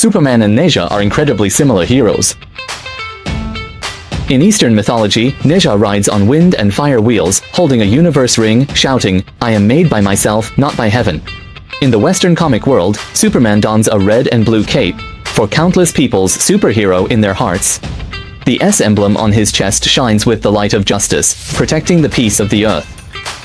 Superman and Nezha are incredibly similar heroes. In Eastern mythology, Nezha rides on wind and fire wheels, holding a universe ring, shouting, "I am made by myself, not by heaven." In the Western comic world, Superman dons a red and blue cape, for countless people's superhero in their hearts. The S emblem on his chest shines with the light of justice, protecting the peace of the earth.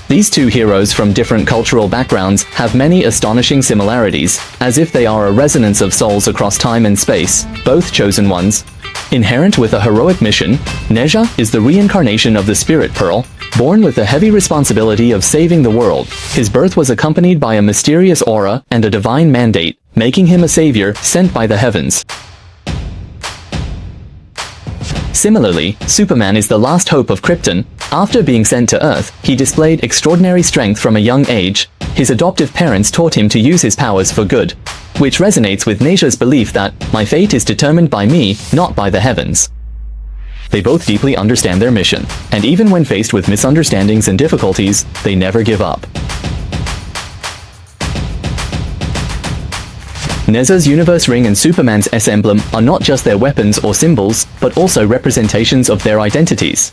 These two heroes from different cultural backgrounds have many astonishing similarities, as if they are a resonance of souls across time and space, both chosen ones. Inherent with a heroic mission, Nezha is the reincarnation of the Spirit Pearl, born with the heavy responsibility of saving the world. His birth was accompanied by a mysterious aura and a divine mandate, making him a savior sent by the heavens. Similarly, Superman is the last hope of Krypton. After being sent to Earth, he displayed extraordinary strength from a young age. His adoptive parents taught him to use his powers for good, which resonates with Nezha's belief that, "My fate is determined by me, not by the heavens." They both deeply understand their mission, and even when faced with misunderstandings and difficulties, they never give up. Nezha's universe ring and Superman's S emblem are not just their weapons or symbols, but also representations of their identities.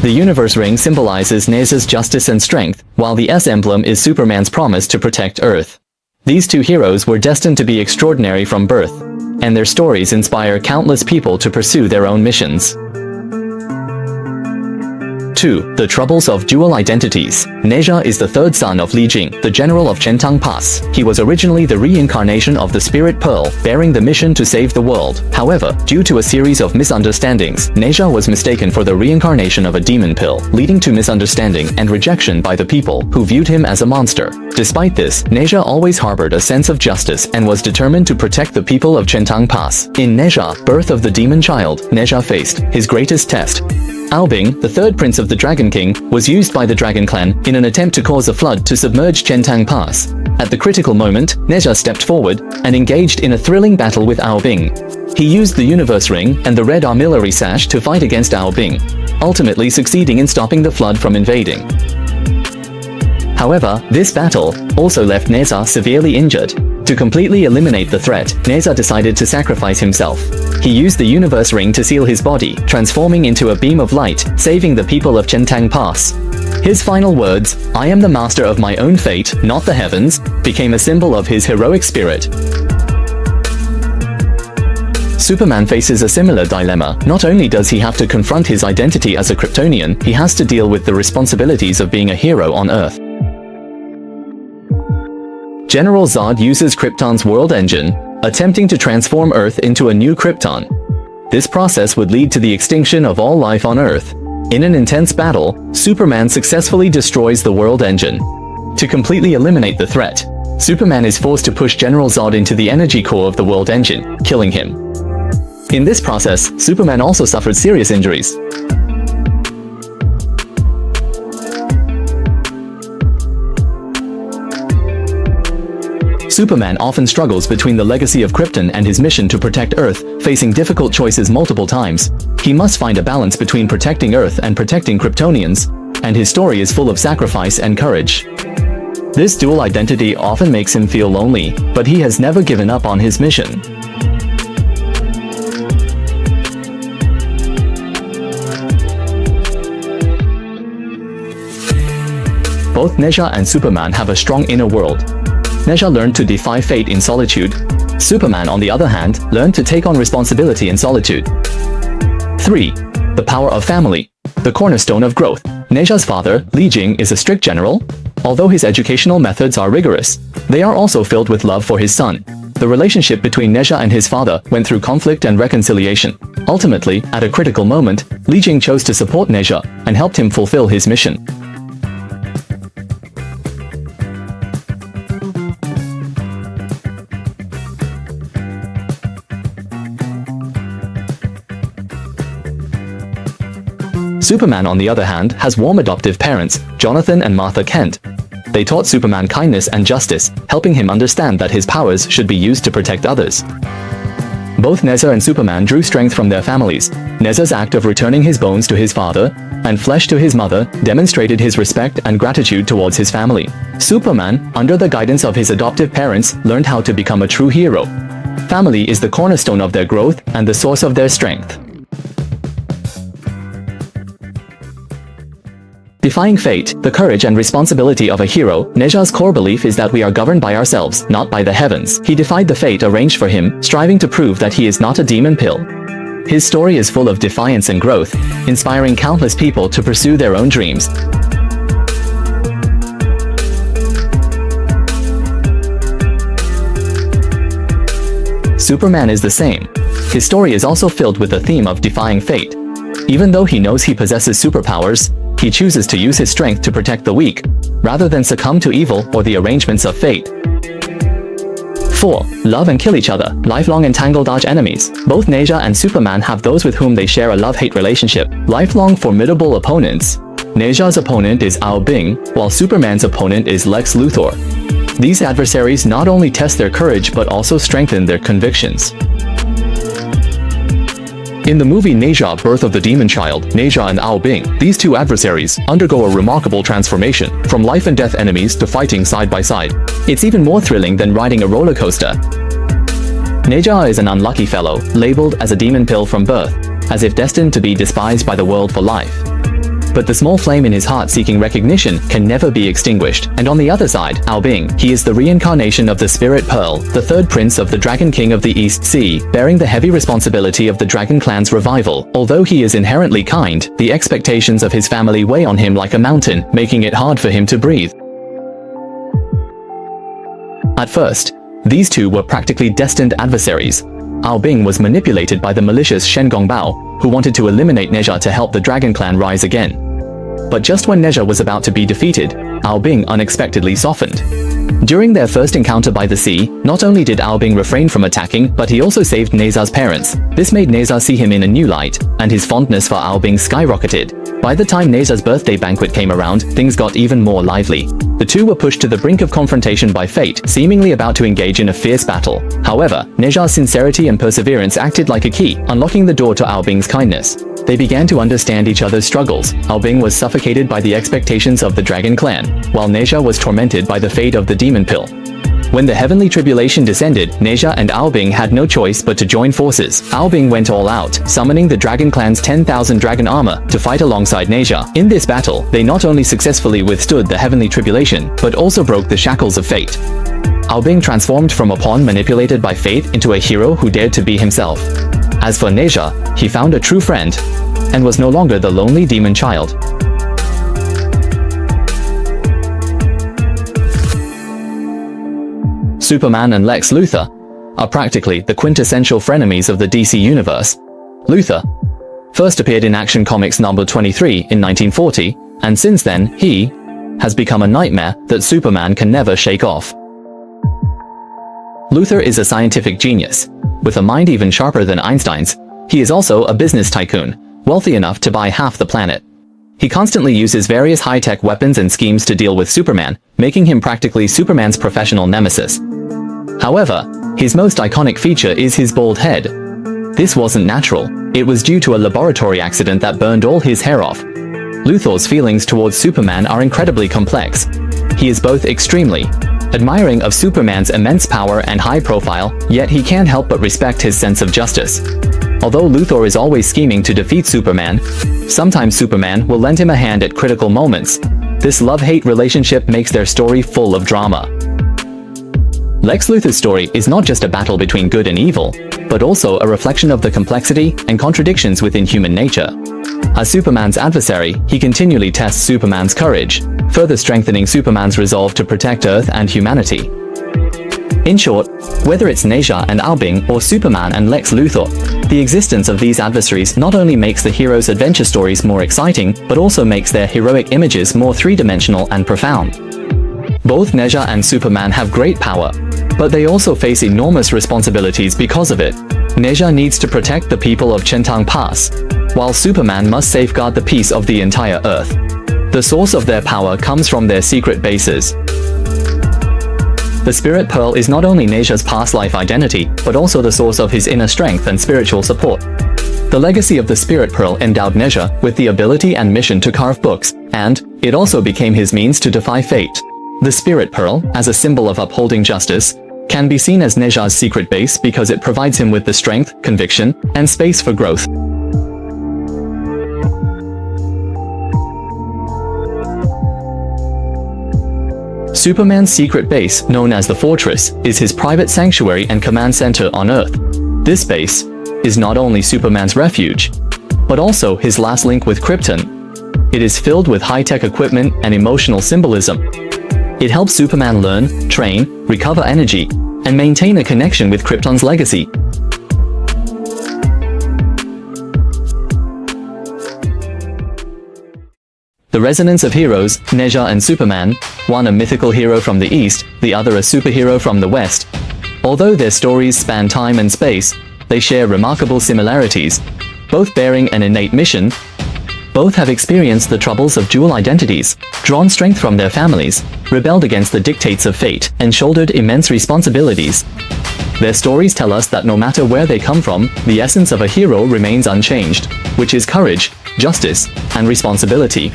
The universe ring symbolizes Nezha's justice and strength, while the S emblem is Superman's promise to protect Earth. These two heroes were destined to be extraordinary from birth, and their stories inspire countless people to pursue their own missions. 2. The Troubles of Dual Identities. Nezha is the third son of Li Jing, the general of Chentang Pass. He was originally the reincarnation of the Spirit Pearl, bearing the mission to save the world. However, due to a series of misunderstandings, Nezha was mistaken for the reincarnation of a demon pill, leading to misunderstanding and rejection by the people, who viewed him as a monster. Despite this, Nezha always harbored a sense of justice and was determined to protect the people of Chentang Pass. In Nezha, Birth of the Demon Child, Nezha faced his greatest test. Aobing, the third prince of the Dragon King, was used by the Dragon Clan in an attempt to cause a flood to submerge Chentang Pass. At the critical moment, Nezha stepped forward and engaged in a thrilling battle with Aobing. He used the universe ring and the red armillary sash to fight against Aobing, ultimately succeeding in stopping the flood from invading. However, this battle also left Nezha severely injured. To completely eliminate the threat, Nezha decided to sacrifice himself. He used the universe ring to seal his body, transforming into a beam of light, saving the people of Chentang Pass. His final words, "I am the master of my own fate, not the heavens," became a symbol of his heroic spirit. Superman faces a similar dilemma. Not only does he have to confront his identity as a Kryptonian, he has to deal with the responsibilities of being a hero on Earth. General Zod uses Krypton's world engine, attempting to transform Earth into a new Krypton. This process would lead to the extinction of all life on Earth. In an intense battle, Superman successfully destroys the world engine. To completely eliminate the threat, Superman is forced to push General Zod into the energy core of the world engine, killing him. In this process, Superman also suffered serious injuries. Superman often struggles between the legacy of Krypton and his mission to protect Earth, facing difficult choices multiple times. He must find a balance between protecting Earth and protecting Kryptonians, and his story is full of sacrifice and courage. This dual identity often makes him feel lonely, but he has never given up on his mission. Both Nezha and Superman have a strong inner world. Nezha learned to defy fate in solitude. Superman, on the other hand, learned to take on responsibility in solitude. 3. The Power of Family. The cornerstone of growth. Nezha's father, Li Jing, is a strict general. Although his educational methods are rigorous, they are also filled with love for his son. The relationship between Nezha and his father went through conflict and reconciliation. Ultimately, at a critical moment, Li Jing chose to support Nezha and helped him fulfill his mission. Superman, on the other hand, has warm adoptive parents, Jonathan and Martha Kent. They taught Superman kindness and justice, helping him understand that his powers should be used to protect others. Both Nezha and Superman drew strength from their families. Nezha's act of returning his bones to his father and flesh to his mother demonstrated his respect and gratitude towards his family. Superman, under the guidance of his adoptive parents, learned how to become a true hero. family is the cornerstone of their growth and the source of their strength. Defying fate, the courage and responsibility of a hero, Nezha's core belief is that we are governed by ourselves, not by the heavens. He defied the fate arranged for him, striving to prove that he is not a demon pill. His story is full of defiance and growth, inspiring countless people to pursue their own dreams. Superman is the same. His story is also filled with the theme of defying fate. Even though he knows he possesses superpowers, he chooses to use his strength to protect the weak, rather than succumb to evil or the arrangements of fate. 4. Love and kill each other, lifelong entangled arch-enemies. Both Nezha and Superman have those with whom they share a love-hate relationship, lifelong formidable opponents. Nezha's opponent is Bing, while Superman's opponent is Lex Luthor. These adversaries not only test their courage but also strengthen their convictions. In the movie Nezha, Birth of the Demon Child, Nezha and Bing, these two adversaries undergo a remarkable transformation, from life and death enemies to fighting side by side. It's even more thrilling than riding a roller coaster. Nezha is an unlucky fellow, labeled as a demon pill from birth, as if destined to be despised by the world for life. But the small flame in his heart seeking recognition can never be extinguished. And on the other side, Bing, he is the reincarnation of the Spirit Pearl, the third prince of the Dragon King of the East Sea, bearing the heavy responsibility of the Dragon Clan's revival. Although he is inherently kind, the expectations of his family weigh on him like a mountain, making it hard for him to breathe. At first, these two were practically destined adversaries. Bing was manipulated by the malicious Shen Gongbao, who wanted to eliminate Nezha to help the Dragon Clan rise again. But just when Nezha was about to be defeated, Bing unexpectedly softened. During their first encounter by the sea, not only did Bing refrain from attacking, but he also saved Nezha's parents. This made Nezha see him in a new light, and his fondness for Bing skyrocketed. By the time Nezha's birthday banquet came around, things got even more lively. The two were pushed to the brink of confrontation by fate, seemingly about to engage in a fierce battle. However, Nezha's sincerity and perseverance acted like a key, unlocking the door to Bing's kindness. They began to understand each other's struggles. Bing was suffocated by the expectations of the Dragon Clan, while Nezha was tormented by the fate of the demon pill. When the heavenly tribulation descended, Nezha and Bing had no choice but to join forces. Bing went all out, summoning the Dragon Clan's 10,000 dragon armor to fight alongside Nezha. In this battle, they not only successfully withstood the heavenly tribulation, but also broke the shackles of fate. Bing transformed from a pawn manipulated by fate into a hero who dared to be himself. As for Nezha, he found a true friend, and was no longer the lonely demon child. Superman and Lex Luthor are practically the quintessential frenemies of the DC universe. Luthor first appeared in Action Comics number 23 in 1940, and since then, he has become a nightmare that Superman can never shake off. Luthor is a scientific genius, with a mind even sharper than Einstein's. He is also a business tycoon, wealthy enough to buy half the planet. He constantly uses various high-tech weapons and schemes to deal with Superman, making him practically Superman's professional nemesis. However, his most iconic feature is his bald head. This wasn't natural. It was due to a laboratory accident that burned all his hair off. Luthor's feelings towards Superman are incredibly complex. He is both extremely admiring of Superman's immense power and high profile, yet he can't help but respect his sense of justice. Although Luthor is always scheming to defeat Superman, sometimes Superman will lend him a hand at critical moments. This love-hate relationship makes their story full of drama. Lex Luthor's story is not just a battle between good and evil, but also a reflection of the complexity and contradictions within human nature. As Superman's adversary, he continually tests Superman's courage, further strengthening Superman's resolve to protect Earth and humanity. In short, whether it's Nezha and Bing or Superman and Lex Luthor, the existence of these adversaries not only makes the heroes' adventure stories more exciting, but also makes their heroic images more three-dimensional and profound. Both Nezha and Superman have great power, but they also face enormous responsibilities because of it. Nezha needs to protect the people of Chentang Pass, while Superman must safeguard the peace of the entire Earth. The source of their power comes from their secret bases. The Spirit Pearl is not only Nezha's past life identity, but also the source of his inner strength and spiritual support. The legacy of the Spirit Pearl endowed Nezha with the ability and mission to carve books, and it also became his means to defy fate. The Spirit Pearl, as a symbol of upholding justice, can be seen as Nezha's secret base because it provides him with the strength, conviction, and space for growth. Superman's secret base, known as the Fortress, is his private sanctuary and command center on Earth. This base is not only Superman's refuge, but also his last link with Krypton. It is filled with high-tech equipment and emotional symbolism. It helps Superman learn, train, recover energy, and maintain a connection with Krypton's legacy. The resonance of heroes, Nezha and Superman, one a mythical hero from the East, the other a superhero from the West. Although their stories span time and space, they share remarkable similarities, both bearing an innate mission. Both have experienced the troubles of dual identities, drawn strength from their families, rebelled against the dictates of fate, and shouldered immense responsibilities. Their stories tell us that no matter where they come from, the essence of a hero remains unchanged, which is courage, justice, and responsibility.